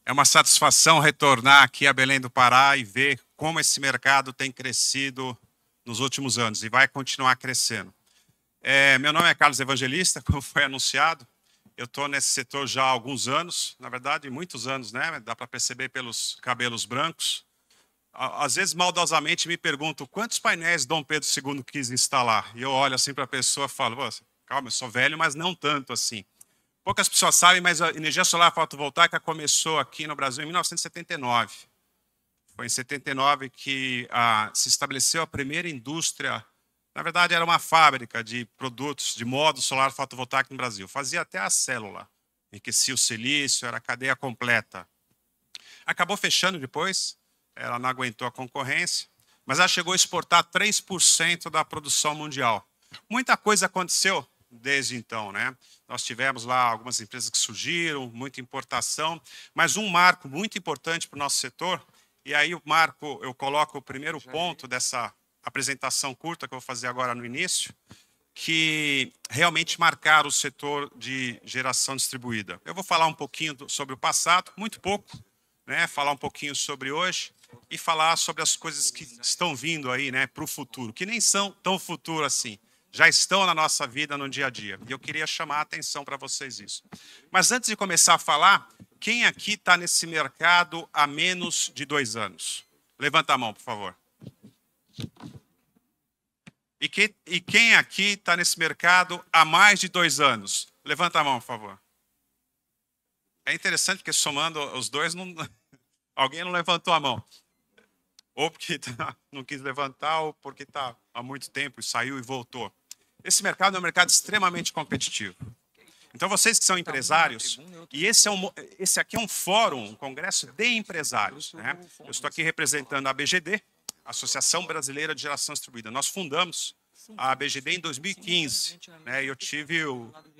É uma satisfação retornar aqui a Belém do Pará e ver como esse mercado tem crescido nos últimos anos e vai continuar crescendo. Meu nome é Carlos Evangelista, como foi anunciado. Eu estou nesse setor já há alguns anos, na verdade, muitos anos, né? Dá para perceber pelos cabelos brancos. Às vezes, maldosamente, me pergunto quantos painéis Dom Pedro II quis instalar. E eu olho assim para a pessoa e falo, calma, eu sou velho, mas não tanto assim. Poucas pessoas sabem, mas a energia solar fotovoltaica começou aqui no Brasil em 1979. Foi em 79 que se estabeleceu a primeira indústria. Na verdade, era uma fábrica de produtos, de módulo solar fotovoltaico no Brasil. Fazia até a célula, enriquecia o silício, era a cadeia completa. Acabou fechando depois, ela não aguentou a concorrência, mas ela chegou a exportar 3% da produção mundial. Muita coisa aconteceu desde então, né? Nós tivemos lá algumas empresas que surgiram, muita importação, mas um marco muito importante para o nosso setor, e aí o marco, eu coloco o primeiro ponto dessa apresentação curta que eu vou fazer agora no início, que realmente marcaram o setor de geração distribuída. Eu vou falar um pouquinho sobre o passado, muito pouco, né? Falar um pouquinho sobre hoje e falar sobre as coisas que estão vindo aí, né, para o futuro, que nem são tão futuro assim, já estão na nossa vida no dia a dia. E eu queria chamar a atenção para vocês isso. Mas antes de começar a falar, quem aqui está nesse mercado há menos de 2 anos? Levanta a mão, por favor. E quem aqui está nesse mercado há mais de 2 anos? Levanta a mão, por favor. É interessante porque somando os dois, alguém não levantou a mão. Ou porque não quis levantar, ou porque está há muito tempo e saiu e voltou. Esse mercado é um mercado extremamente competitivo. Então, vocês que são empresários, e esse aqui é um fórum, um congresso de empresários, né? Eu estou aqui representando a ABGD, Associação Brasileira de Geração Distribuída. Nós fundamos a ABGD em 2015, né? E eu tive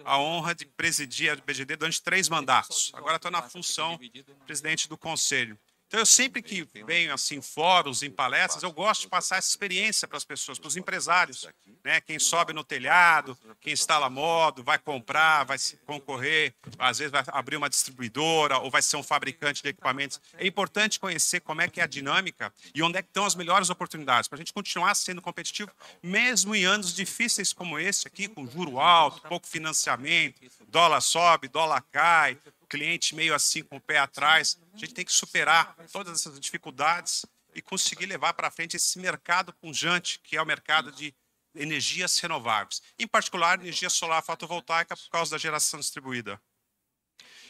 a honra de presidir a ABGD durante 3 mandatos. Agora estou na função de presidente do conselho. Então, eu sempre que venho assim, em fóruns, em palestras, eu gosto de passar essa experiência para as pessoas, para os empresários, né? Quem sobe no telhado, quem instala modo, vai comprar, vai concorrer, às vezes vai abrir uma distribuidora ou vai ser um fabricante de equipamentos. É importante conhecer como é que é a dinâmica e onde é que estão as melhores oportunidades para a gente continuar sendo competitivo, mesmo em anos difíceis como esse aqui, com juro alto, pouco financiamento, dólar sobe, dólar cai, cliente meio assim com o pé atrás. A gente tem que superar todas essas dificuldades e conseguir levar para frente esse mercado pujante, que é o mercado de energias renováveis, em particular energia solar fotovoltaica por causa da geração distribuída.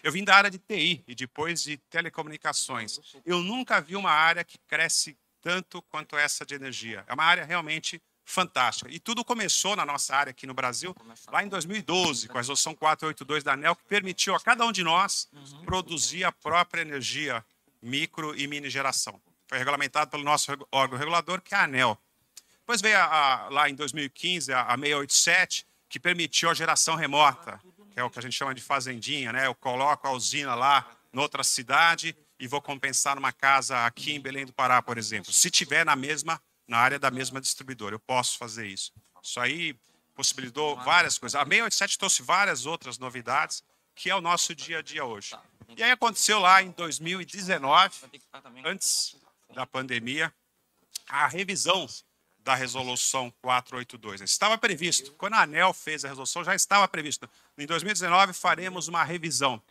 Eu vim da área de TI e depois de telecomunicações. Eu nunca vi uma área que cresce tanto quanto essa de energia. É uma área realmente fantástica. E tudo começou na nossa área aqui no Brasil, lá em 2012, com a resolução 482 da ANEEL, que permitiu a cada um de nós produzir a própria energia micro e mini geração. Foi regulamentado pelo nosso órgão regulador, que é a ANEEL. Depois veio lá em 2015 a 687, que permitiu a geração remota, que é o que a gente chama de fazendinha, né? Eu coloco a usina lá noutra cidade e vou compensar numa casa aqui em Belém do Pará, por exemplo. Se tiver na área da mesma distribuidora, eu posso fazer isso. Isso aí possibilitou várias coisas. A 687 trouxe várias outras novidades, que é o nosso dia a dia hoje. E aí aconteceu lá em 2019, antes da pandemia, a revisão da resolução 482. Estava previsto. Quando a ANEEL fez a resolução, já estava previsto. Em 2019, faremos uma revisão.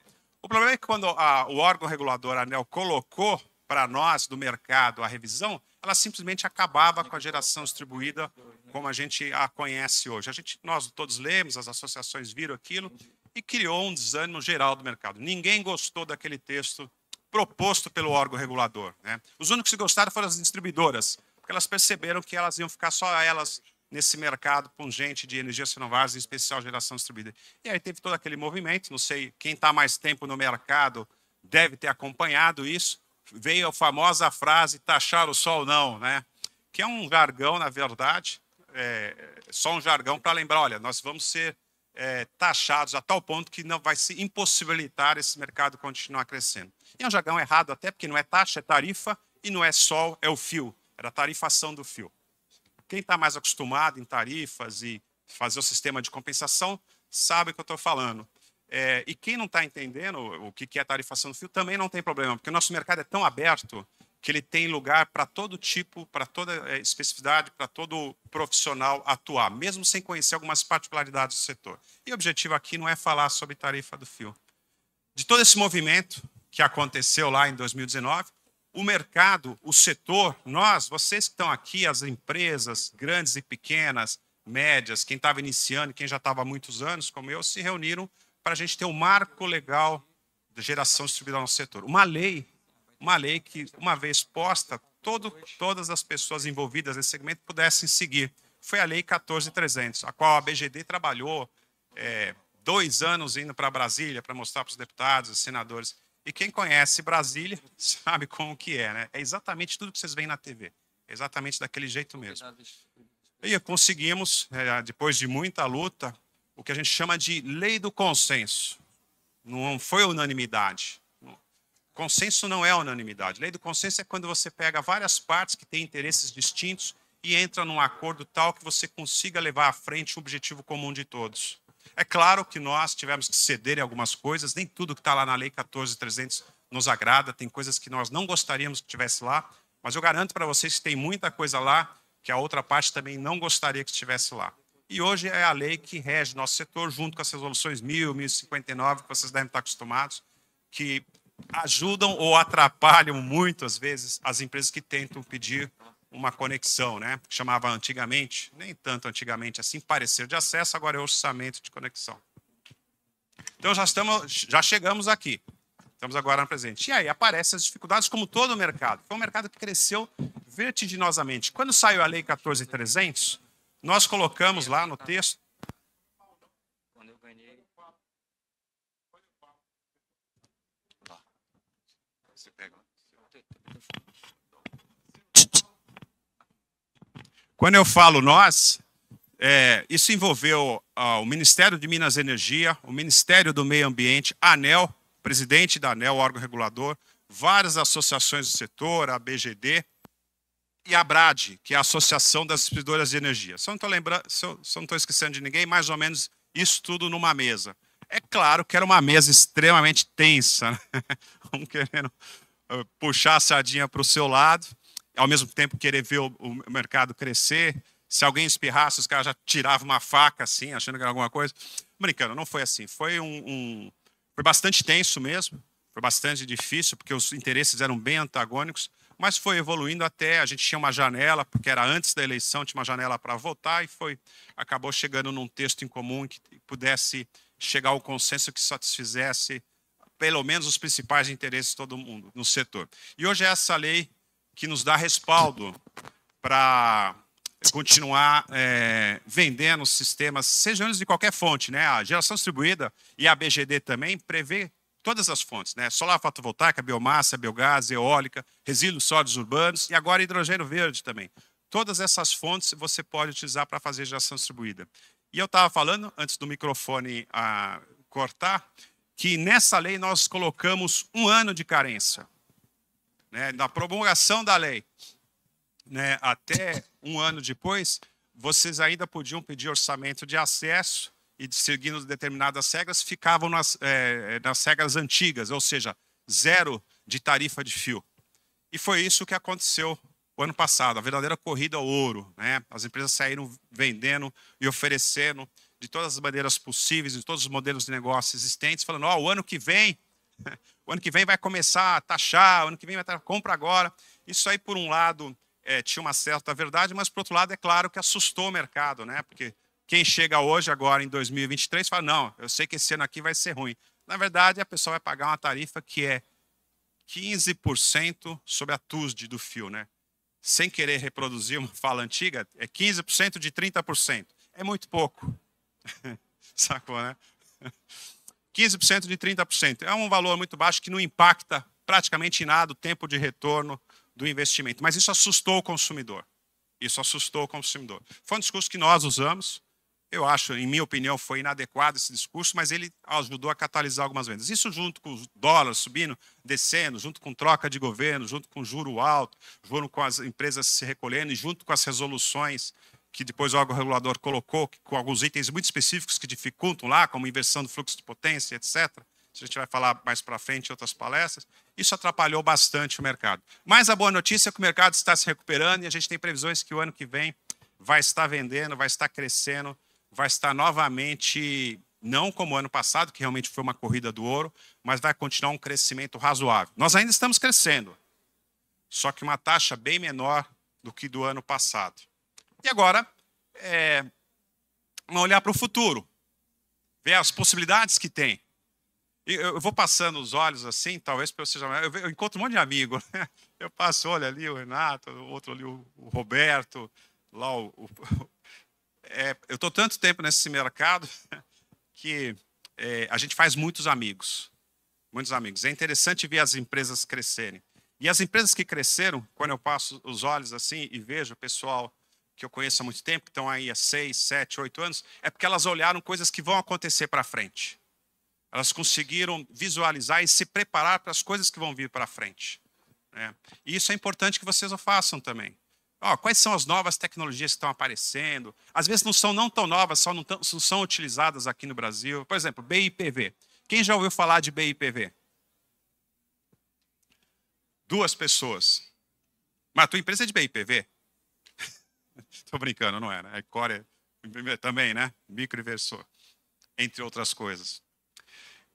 O problema é que quando o órgão regulador, a ANEEL, colocou para nós do mercado a revisão, ela simplesmente acabava com a geração distribuída como a gente a conhece hoje. Nós todos lemos, as associações viram aquilo e criou um desânimo geral do mercado. Ninguém gostou daquele texto proposto pelo órgão regulador, né? Os únicos que gostaram foram as distribuidoras, porque elas perceberam que elas iam ficar só elas nesse mercado pungente de energias renováveis, em especial geração distribuída. E aí teve todo aquele movimento, não sei, quem está mais tempo no mercado deve ter acompanhado isso, veio a famosa frase taxar o sol não, né? Que é um jargão, na verdade, só um jargão para lembrar, olha, nós vamos ser taxados a tal ponto que não vai se impossibilitar esse mercado continuar crescendo. E é um jargão errado até, porque não é taxa, é tarifa, e não é sol, é o fio. Era a tarifação do fio. Quem está mais acostumado em tarifas e fazer o sistema de compensação sabe o que eu estou falando. E quem não está entendendo o que é a tarifação do fio também não tem problema, porque o nosso mercado é tão aberto que ele tem lugar para todo tipo, para toda especificidade, para todo profissional atuar, mesmo sem conhecer algumas particularidades do setor. E o objetivo aqui não é falar sobre tarifa do fio. De todo esse movimento que aconteceu lá em 2019, o mercado, o setor, nós, vocês que estão aqui, as empresas grandes e pequenas, médias, quem estava iniciando, quem já estava há muitos anos, como eu, se reuniram para a gente ter um marco legal de geração distribuída no setor. Uma lei que, uma vez posta, todas as pessoas envolvidas nesse segmento pudessem seguir. Foi a Lei 14.300, a qual a BGD trabalhou 2 anos indo para Brasília para mostrar para os deputados e senadores. E quem conhece Brasília sabe como que é, né? É exatamente tudo que vocês veem na TV. É exatamente daquele jeito mesmo. E conseguimos, depois de muita luta, o que a gente chama de lei do consenso. Não foi unanimidade. Consenso não é unanimidade. Lei do consenso é quando você pega várias partes que têm interesses distintos e entra num acordo tal que você consiga levar à frente o objetivo comum de todos. É claro que nós tivemos que ceder em algumas coisas, nem tudo que está lá na Lei 14.300 nos agrada, tem coisas que nós não gostaríamos que estivesse lá, mas eu garanto para vocês que tem muita coisa lá que a outra parte também não gostaria que estivesse lá. E hoje é a lei que rege nosso setor, junto com as resoluções 1000, 1059, que vocês devem estar acostumados, que ajudam ou atrapalham muito, às vezes, as empresas que tentam pedir uma conexão, né? Que chamava antigamente, nem tanto antigamente assim, parecer de acesso, agora é orçamento de conexão. Então já chegamos aqui. Estamos agora no presente. E aí aparecem as dificuldades, como todo o mercado. Foi um mercado que cresceu vertiginosamente. Quando saiu a Lei 14.300, nós colocamos lá no texto. Quando eu ganhei. Você pega. Quando eu falo nós, isso envolveu o Ministério de Minas e Energia, o Ministério do Meio Ambiente, a ANEEL, presidente da ANEEL, órgão regulador, várias associações do setor, a BGD e a ABRAD, que é a Associação das Distribuidoras de Energia. Se eu não estou esquecendo de ninguém, mais ou menos isso tudo numa mesa. É claro que era uma mesa extremamente tensa, né? Um querendo puxar a sardinha para o seu lado, ao mesmo tempo querer ver o mercado crescer. Se alguém espirrasse, os caras já tiravam uma faca, assim, achando que era alguma coisa. Brincando, não foi assim. Foi foi bastante tenso mesmo, foi bastante difícil, porque os interesses eram bem antagônicos, mas foi evoluindo até, a gente tinha uma janela, porque era antes da eleição, tinha uma janela para votar, e acabou chegando num texto em comum que pudesse chegar ao consenso que satisfizesse pelo menos os principais interesses de todo mundo no setor. E hoje é essa lei que nos dá respaldo para continuar vendendo sistemas, sejam eles de qualquer fonte, né? A geração distribuída e a BGD também prevê todas as fontes, né? Solar fotovoltaica, biomassa, biogás, eólica, resíduos sólidos urbanos e agora hidrogênio verde também. Todas essas fontes você pode utilizar para fazer geração distribuída. E eu estava falando, antes do microfone cortar, que nessa lei nós colocamos 1 ano de carência, né? Na promulgação da lei, né, até 1 ano depois, vocês ainda podiam pedir orçamento de acesso e, seguindo determinadas regras, ficavam nas regras antigas, ou seja, 0 de tarifa de fio. E foi isso que aconteceu o ano passado, a verdadeira corrida ao ouro, né? As empresas saíram vendendo e oferecendo de todas as maneiras possíveis, de todos os modelos de negócio existentes, falando, o ano que vem vai começar a taxar, o ano que vem vai estar, compra agora. Isso aí, por um lado, tinha uma certa verdade, mas, por outro lado, é claro que assustou o mercado, né? Porque quem chega hoje, agora em 2023, fala, não, eu sei que esse ano aqui vai ser ruim. Na verdade, a pessoa vai pagar uma tarifa que é 15% sobre a TUSD do fio, né? Sem querer reproduzir uma fala antiga, é 15% de 30%. É muito pouco. Sacou, né? 15% de 30%. É um valor muito baixo que não impacta praticamente em nada o tempo de retorno do investimento. Mas isso assustou o consumidor. Isso assustou o consumidor. Foi um discurso que nós usamos. Eu acho, em minha opinião, foi inadequado esse discurso, mas ele ajudou a catalisar algumas vendas. Isso junto com os dólares subindo, descendo, junto com troca de governo, junto com juro alto, junto com as empresas se recolhendo e junto com as resoluções que depois o órgão regulador colocou, com alguns itens muito específicos que dificultam lá, como inversão do fluxo de potência, etc. A gente vai falar mais para frente em outras palestras. Isso atrapalhou bastante o mercado. Mas a boa notícia é que o mercado está se recuperando e a gente tem previsões que o ano que vem vai estar vendendo, vai estar crescendo, vai estar novamente, não como o ano passado, que realmente foi uma corrida do ouro, mas vai continuar um crescimento razoável. Nós ainda estamos crescendo, só que uma taxa bem menor do que do ano passado. E agora, vamos olhar para o futuro, ver as possibilidades que tem. Eu vou passando os olhos assim, talvez para você já... Eu encontro um monte de amigo, né? Eu passo, olha ali o Renato, o outro ali o Roberto, lá eu estou tanto tempo nesse mercado que a gente faz muitos amigos. Muitos amigos. É interessante ver as empresas crescerem. E as empresas que cresceram, quando eu passo os olhos assim e vejo o pessoal que eu conheço há muito tempo, que estão aí há 6, 7, 8 anos, é porque elas olharam coisas que vão acontecer para frente. Elas conseguiram visualizar e se preparar para as coisas que vão vir para frente. Né? E isso é importante que vocês o façam também. Quais são as novas tecnologias que estão aparecendo? Às vezes não são tão novas, só não são utilizadas aqui no Brasil. Por exemplo, BIPV. Quem já ouviu falar de BIPV? 2 pessoas. Mas a tua empresa é de BIPV? Estou brincando, não é? Né? A Core também, né? Microinversor, entre outras coisas.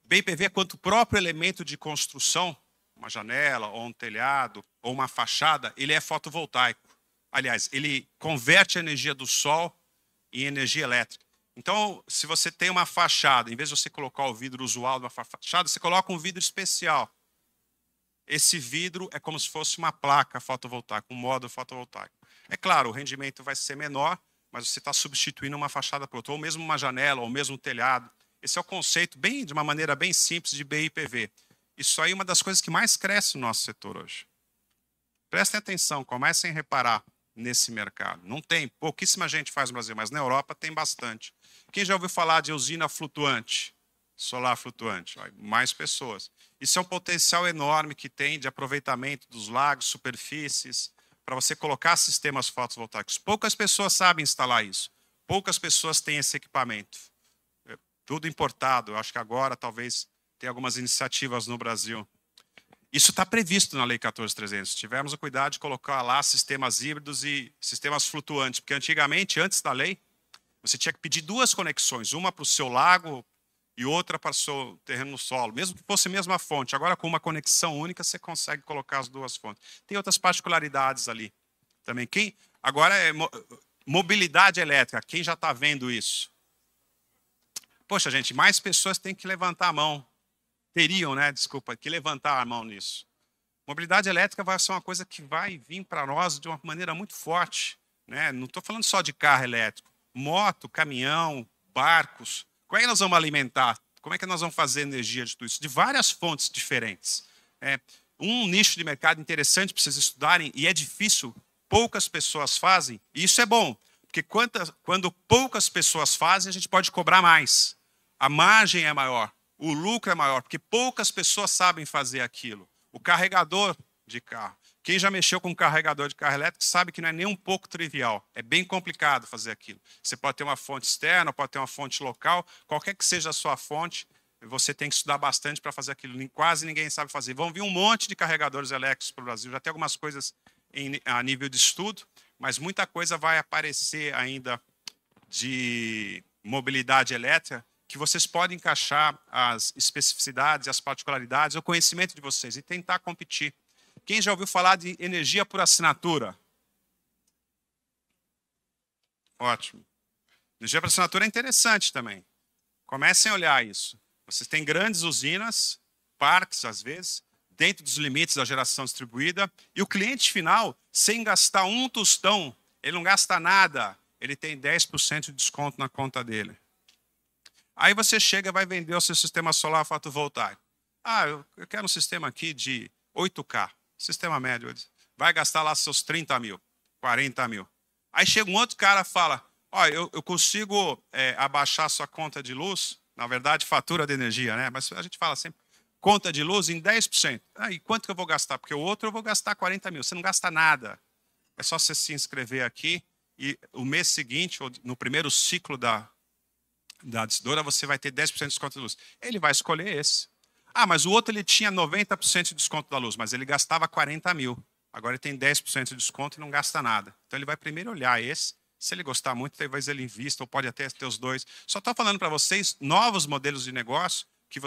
BIPV é quanto o próprio elemento de construção, uma janela, ou um telhado, ou uma fachada, ele é fotovoltaico. Aliás, ele converte a energia do sol em energia elétrica. Então, se você tem uma fachada, em vez de você colocar o vidro usual numa fachada, você coloca um vidro especial. Esse vidro é como se fosse uma placa fotovoltaica, um módulo fotovoltaico. É claro, o rendimento vai ser menor, mas você está substituindo uma fachada por outra, ou mesmo uma janela, ou mesmo um telhado. Esse é o conceito, de uma maneira bem simples, de BIPV. Isso aí é uma das coisas que mais cresce no nosso setor hoje. Prestem atenção, comecem a reparar nesse mercado. Não tem, pouquíssima gente faz no Brasil, mas na Europa tem bastante. Quem já ouviu falar de usina flutuante? Solar flutuante? Mais pessoas. Isso é um potencial enorme que tem de aproveitamento dos lagos, superfícies, para você colocar sistemas fotovoltaicos. Poucas pessoas sabem instalar isso. Poucas pessoas têm esse equipamento. Tudo importado. Eu acho que agora talvez tenha algumas iniciativas no Brasil. Isso está previsto na Lei 14.300. Tivemos o cuidado de colocar lá sistemas híbridos e sistemas flutuantes, porque antigamente, antes da lei, você tinha que pedir 2 conexões, uma para o seu lago e outra para o seu terreno no solo, mesmo que fosse a mesma fonte. Agora, com uma conexão única, você consegue colocar as 2 fontes. Tem outras particularidades ali também. Agora é mobilidade elétrica. Quem já está vendo isso? Poxa, gente, mais pessoas têm que levantar a mão. Teriam, né, desculpa, que levantar a mão nisso. Mobilidade elétrica vai ser uma coisa que vai vir para nós de uma maneira muito forte. Né? Não estou falando só de carro elétrico. Moto, caminhão, barcos. Como é que nós vamos alimentar? Como é que nós vamos fazer energia de tudo isso? De várias fontes diferentes. Um nicho de mercado interessante para vocês estudarem, e é difícil, poucas pessoas fazem, e isso é bom, porque quando poucas pessoas fazem, a gente pode cobrar mais. A margem é maior. O lucro é maior, porque poucas pessoas sabem fazer aquilo. O carregador de carro. Quem já mexeu com um carregador de carro elétrico sabe que não é nem um pouco trivial. É bem complicado fazer aquilo. Você pode ter uma fonte externa, pode ter uma fonte local. Qualquer que seja a sua fonte, você tem que estudar bastante para fazer aquilo. Quase ninguém sabe fazer. Vão vir um monte de carregadores elétricos para o Brasil. Já tem algumas coisas a nível de estudo, mas muita coisa vai aparecer ainda de mobilidade elétrica, que vocês podem encaixar as especificidades, as particularidades, o conhecimento de vocês e tentar competir. Quem já ouviu falar de energia por assinatura? Ótimo. Energia por assinatura é interessante também. Comecem a olhar isso. Vocês têm grandes usinas, parques às vezes, dentro dos limites da geração distribuída, e o cliente final, sem gastar um tostão, ele não gasta nada, ele tem 10% de desconto na conta dele. Aí você chega e vai vender o seu sistema solar fotovoltaico. Eu quero um sistema aqui de 8K, sistema médio. Vai gastar lá seus 30 mil, 40 mil. Aí chega um outro cara e fala, eu consigo abaixar a sua conta de luz, na verdade fatura de energia, né? Mas a gente fala sempre, conta de luz em 10%. E quanto que eu vou gastar? Porque o outro eu vou gastar 40 mil, você não gasta nada. É só você se inscrever aqui e o mês seguinte, ou no primeiro ciclo da distribuidora, você vai ter 10% de desconto da luz. Ele vai escolher esse. Ah, mas o outro ele tinha 90% de desconto da luz, mas ele gastava 40 mil. Agora ele tem 10% de desconto e não gasta nada. Então ele vai primeiro olhar esse. Se ele gostar muito, talvez ele invista, ou pode até ter os dois. Só estou falando para vocês novos modelos de negócio que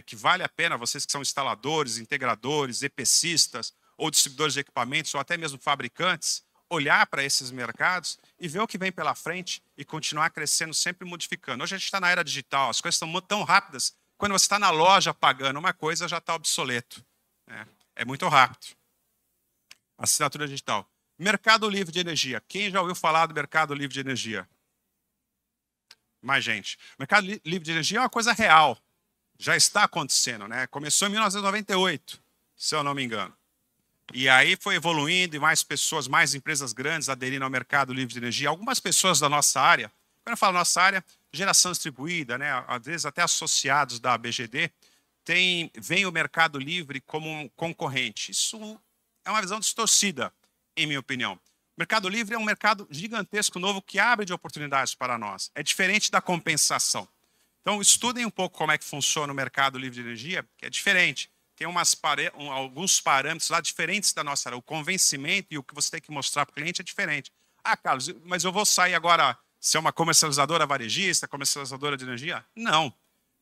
que vale a pena, vocês que são instaladores, integradores, EPCistas, ou distribuidores de equipamentos, ou até mesmo fabricantes, olhar para esses mercados e ver o que vem pela frente e continuar crescendo, sempre modificando. Hoje a gente está na era digital, as coisas estão tão rápidas, quando você está na loja pagando uma coisa, já está obsoleto. É muito rápido. Assinatura digital. Mercado livre de energia. Quem já ouviu falar do mercado livre de energia? Mais gente. O mercado livre de energia é uma coisa real. Já está acontecendo, né? Começou em 1998, se eu não me engano. E aí foi evoluindo e mais pessoas, mais empresas grandes aderindo ao mercado livre de energia. Algumas pessoas da nossa área, quando eu falo nossa área, geração distribuída, né? Às vezes até associados da BGD, vem o mercado livre como um concorrente. Isso é uma visão distorcida, em minha opinião. O mercado livre é um mercado gigantesco, novo, que abre de oportunidades para nós. É diferente da compensação. Então, estudem um pouco como é que funciona o mercado livre de energia, que é diferente. Tem alguns parâmetros lá diferentes da nossa área. O convencimento e o que você tem que mostrar para o cliente é diferente. Ah, Carlos, mas eu vou sair agora ser uma comercializadora varejista, comercializadora de energia? Não.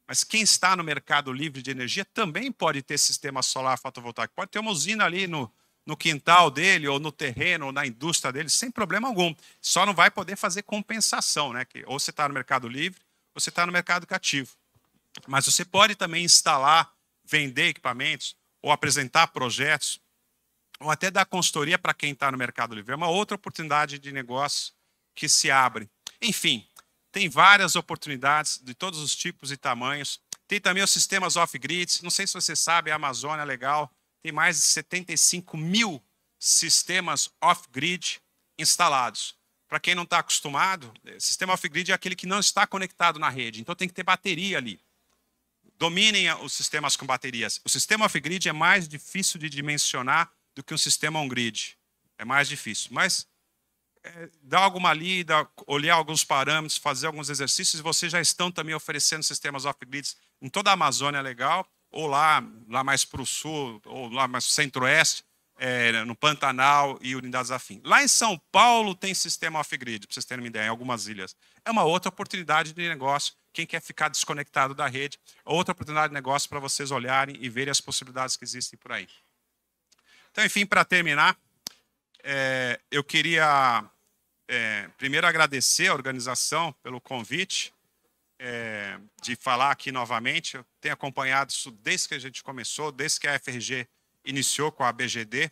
Mas quem está no mercado livre de energia também pode ter sistema solar fotovoltaico. Pode ter uma usina ali no quintal dele, ou no terreno, ou na indústria dele, sem problema algum. Só não vai poder fazer compensação, né? Que ou você está no mercado livre, ou você está no mercado cativo. Mas você pode também instalar, vender equipamentos, ou apresentar projetos, ou até dar consultoria para quem está no mercado livre. É uma outra oportunidade de negócio que se abre. Enfim, tem várias oportunidades de todos os tipos e tamanhos. Tem também os sistemas off-grid. Não sei se você sabe, a Amazônia é legal. Tem mais de 75 mil sistemas off-grid instalados. Para quem não está acostumado, sistema off-grid é aquele que não está conectado na rede. Então tem que ter bateria ali. Dominem os sistemas com baterias. O sistema off-grid é mais difícil de dimensionar do que um sistema on-grid. É mais difícil. Mas dar alguma lida, olhar alguns parâmetros, fazer alguns exercícios, e vocês já estão também oferecendo sistemas off-grids em toda a Amazônia legal, ou lá mais para o sul, ou lá mais centro-oeste, no Pantanal e unidades afins. Lá em São Paulo tem sistema off-grid, para vocês terem uma ideia, em algumas ilhas. É uma outra oportunidade de negócio. Quem quer ficar desconectado da rede, outra oportunidade de negócio para vocês olharem e verem as possibilidades que existem por aí. Então, enfim, para terminar, eu queria primeiro agradecer a organização pelo convite de falar aqui novamente. Eu tenho acompanhado isso desde que a gente começou, desde que a FRG iniciou com a BGD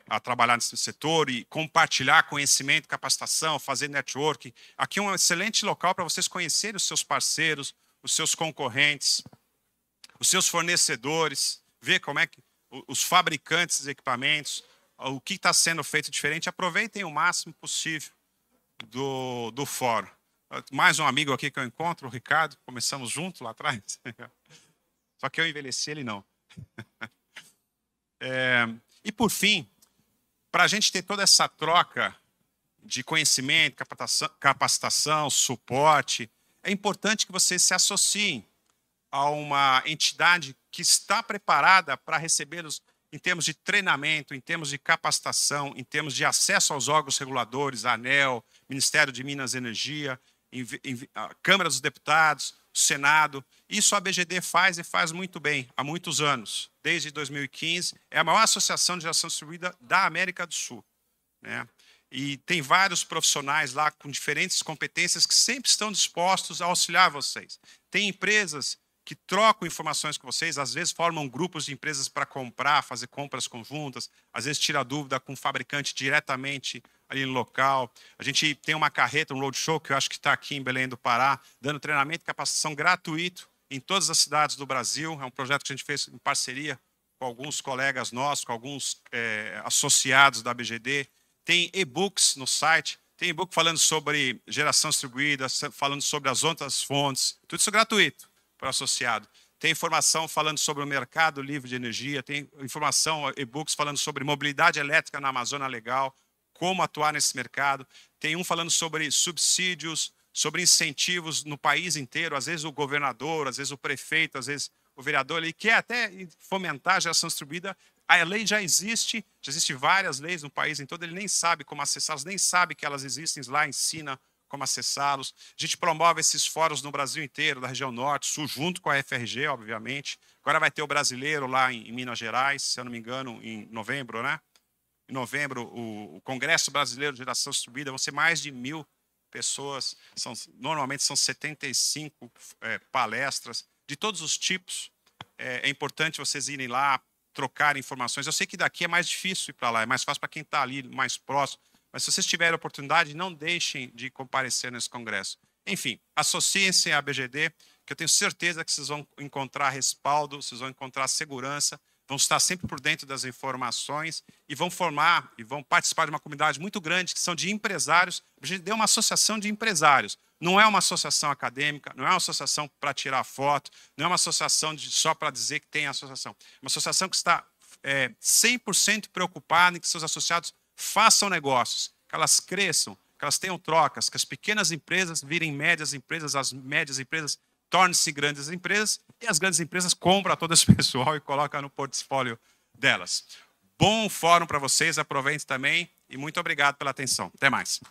a trabalhar nesse setor e compartilhar conhecimento, capacitação, fazer networking. Aqui é um excelente local para vocês conhecerem os seus parceiros, os seus concorrentes, os seus fornecedores, ver como é que os fabricantes de equipamentos, o que está sendo feito diferente. Aproveitem o máximo possível do fórum. Mais um amigo aqui que eu encontro, o Ricardo, começamos junto lá atrás. Só que eu envelheci, ele não. E por fim, para a gente ter toda essa troca de conhecimento, capacitação, suporte, é importante que vocês se associem a uma entidade que está preparada para recebê-los em termos de treinamento, em termos de capacitação, em termos de acesso aos órgãos reguladores, a ANEEL, Ministério de Minas e Energia, a Câmara dos Deputados, o Senado. Isso a BGD faz e faz muito bem, há muitos anos. Desde 2015, é a maior associação de geração distribuída da América do Sul, né? E tem vários profissionais lá com diferentes competências que sempre estão dispostos a auxiliar vocês. Tem empresas que trocam informações com vocês, às vezes formam grupos de empresas para comprar, fazer compras conjuntas, às vezes tira dúvida com o fabricante diretamente ali no local. A gente tem uma carreta, um roadshow, que eu acho que está aqui em Belém do Pará, dando treinamento e capacitação gratuito em todas as cidades do Brasil. É um projeto que a gente fez em parceria com alguns colegas nossos, com alguns associados da BGD. Tem e-books no site, tem e-book falando sobre geração distribuída, falando sobre as outras fontes, tudo isso gratuito para o associado. Tem informação falando sobre o mercado livre de energia, tem informação, e-books falando sobre mobilidade elétrica na Amazônia Legal, como atuar nesse mercado. Tem um falando sobre subsídios, sobre incentivos no país inteiro. Às vezes o governador, às vezes o prefeito, às vezes o vereador, ele quer até fomentar a geração distribuída. A lei já existe várias leis no país em todo, ele nem sabe como acessá-las, nem sabe que elas existem, lá ensina como acessá-los. A gente promove esses fóruns no Brasil inteiro, da região norte, sul, junto com a FRG, obviamente. Agora vai ter o brasileiro lá em Minas Gerais, se eu não me engano, em novembro, né? Em novembro, o Congresso Brasileiro de Geração Distribuída, vão ser mais de 1.000 pessoas, normalmente são 75 palestras, de todos os tipos. É importante vocês irem lá, trocar informações. Eu sei que daqui é mais difícil ir para lá, é mais fácil para quem está ali, mais próximo. Mas se vocês tiverem oportunidade, não deixem de comparecer nesse congresso. Enfim, associem-se à BGD, que eu tenho certeza que vocês vão encontrar respaldo, vocês vão encontrar segurança, vão estar sempre por dentro das informações e vão formar e vão participar de uma comunidade muito grande, que são de empresários. A BGD é uma associação de empresários. Não é uma associação acadêmica, não é uma associação para tirar foto, não é uma associação só para dizer que tem associação. É uma associação que está 100% preocupada em que seus associados façam negócios, que elas cresçam, que elas tenham trocas, que as pequenas empresas virem médias empresas, as médias empresas tornem-se grandes empresas e as grandes empresas compram todo esse pessoal e colocam no portfólio delas. Bom fórum para vocês, aproveitem também e muito obrigado pela atenção. Até mais.